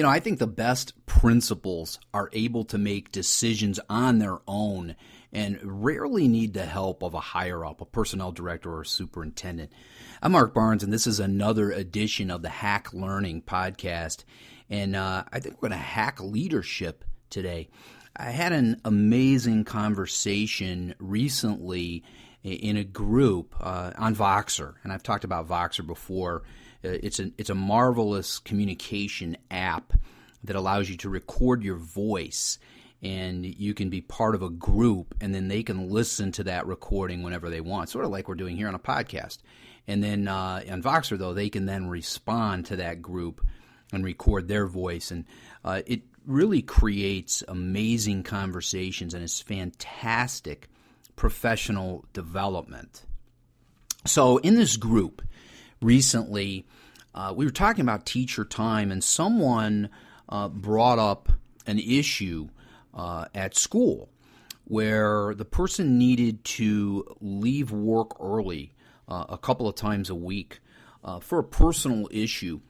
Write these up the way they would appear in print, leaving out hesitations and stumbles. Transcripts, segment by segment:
I think the best principals are able to make decisions on their own and rarely need the help of a higher up, a personnel director or a superintendent. I'm Mark Barnes, and this is another edition of the Hack Learning podcast. And I think we're going to hack leadership today. I had an amazing conversation recently in a group on Voxer, and I've talked about Voxer before. It's a marvelous communication app that allows you to record your voice, and you can be part of a group, and then they can listen to that recording whenever they want, sort of like we're doing here on a podcast. And then on Voxer, though, they can then respond to that group and record their voice, and it really creates amazing conversations and is fantastic professional development. So in this group recently, we were talking about teacher time, and someone brought up an issue at school where the person needed to leave work early a couple of times a week for a personal issue.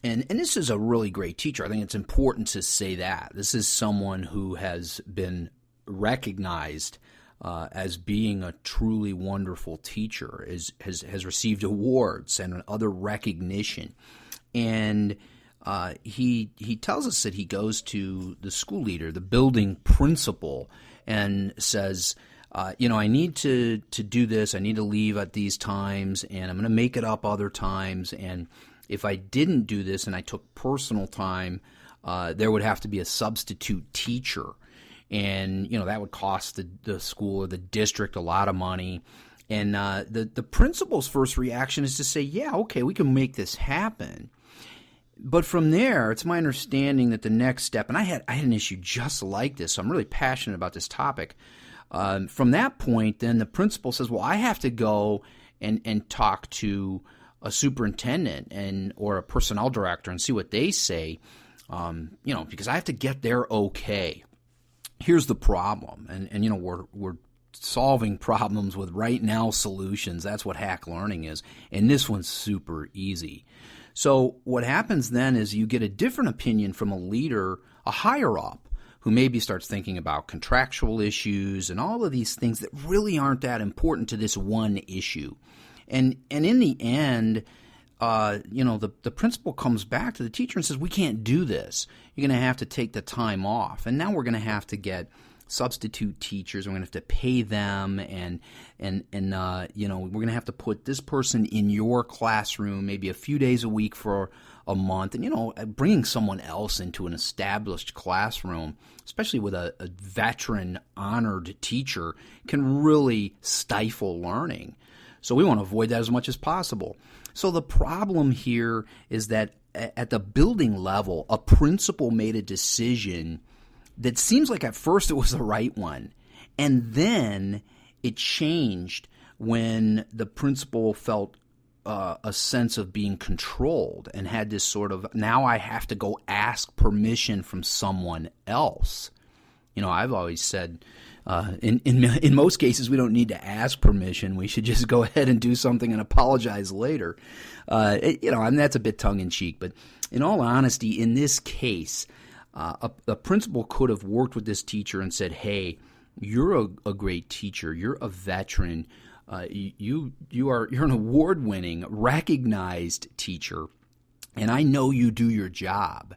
And this is a really great teacher. I think it's important to say that. This is someone who has been recognized as being a truly wonderful teacher, has received awards and other recognition. And he tells us that he goes to the school leader, the building principal, and says, I need to do this. I need to leave at these times, and I'm going to make it up other times. And if I didn't do this and I took personal time, there would have to be a substitute teacher. And, that would cost the school or the district a lot of money. And the principal's first reaction is to say, yeah, okay, we can make this happen. But from there, it's my understanding that the next step, and I had an issue just like this, so I'm really passionate about this topic. From that point, then the principal says, well, I have to go and talk to a superintendent or a personnel director and see what they say, because I have to get their okay. Here's the problem, and we're solving problems with right now solutions. That's what hack learning is, and this one's super easy. So what happens then is you get a different opinion from a leader, a higher up, who maybe starts thinking about contractual issues and all of these things that really aren't that important to this one issue. And in the end, the principal comes back to the teacher and says, we can't do this. You're going to have to take the time off. And now we're going to have to get substitute teachers. We're going to have to pay them, and we're going to have to put this person in your classroom maybe a few days a week for a month. And, bringing someone else into an established classroom, especially with a veteran honored teacher, can really stifle learning. So we want to avoid that as much as possible. So the problem here is that at the building level, a principal made a decision that seems like at first it was the right one. And then it changed when the principal felt a sense of being controlled and had this sort of, now I have to go ask permission from someone else. I've always said, in most cases, we don't need to ask permission. We should just go ahead and do something and apologize later. And that's a bit tongue-in-cheek. But in all honesty, in this case, a principal could have worked with this teacher and said, hey, you're a great teacher. You're a veteran. You're an award-winning, recognized teacher, and I know you do your job.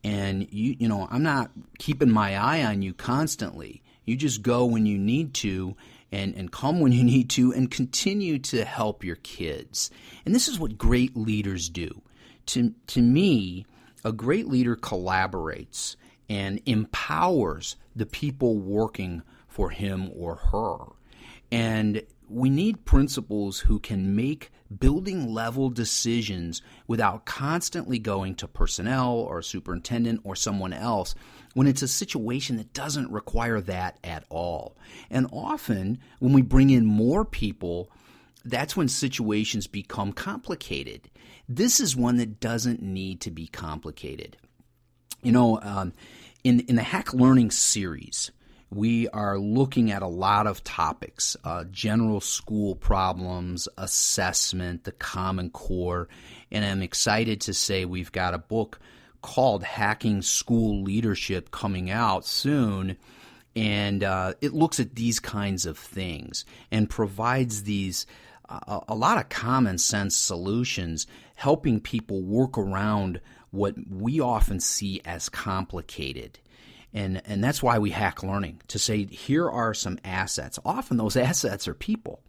And I'm not keeping my eye on you constantly. You just go when you need to and come when you need to and continue to help your kids. And this is what great leaders do. To me, a great leader collaborates and empowers the people working for him or her. And we need principals who can make building level decisions without constantly going to personnel or superintendent or someone else when it's a situation that doesn't require that at all. And often when we bring in more people, that's when situations become complicated. This is one that doesn't need to be complicated. In the Hack Learning series, we are looking at a lot of topics, general school problems, assessment, the Common Core, and I'm excited to say we've got a book called Hacking School Leadership coming out soon. And it looks at these kinds of things and provides these a lot of common sense solutions, helping people work around what we often see as complicated. And that's why we hack learning, to say here are some assets. Often those assets are people,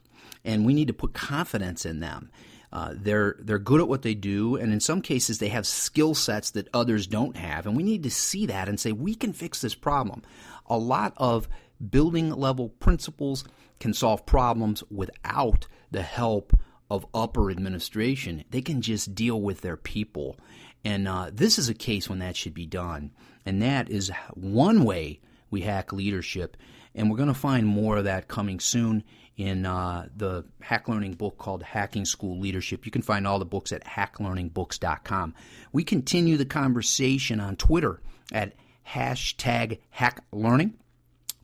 and we need to put confidence in them. They're good at what they do, and in some cases they have skill sets that others don't have, and we need to see that and say we can fix this problem. A lot of building level principles can solve problems without the help of upper administration. They can just deal with their people. And this is a case when that should be done. And that is one way we hack leadership. And we're going to find more of that coming soon in the Hack Learning book called Hacking School Leadership. You can find all the books at hacklearningbooks.com. We continue the conversation on Twitter at #HackLearning.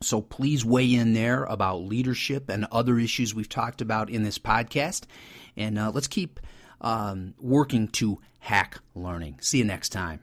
So please weigh in there about leadership and other issues we've talked about in this podcast. And let's keep working to hack learning. See you next time.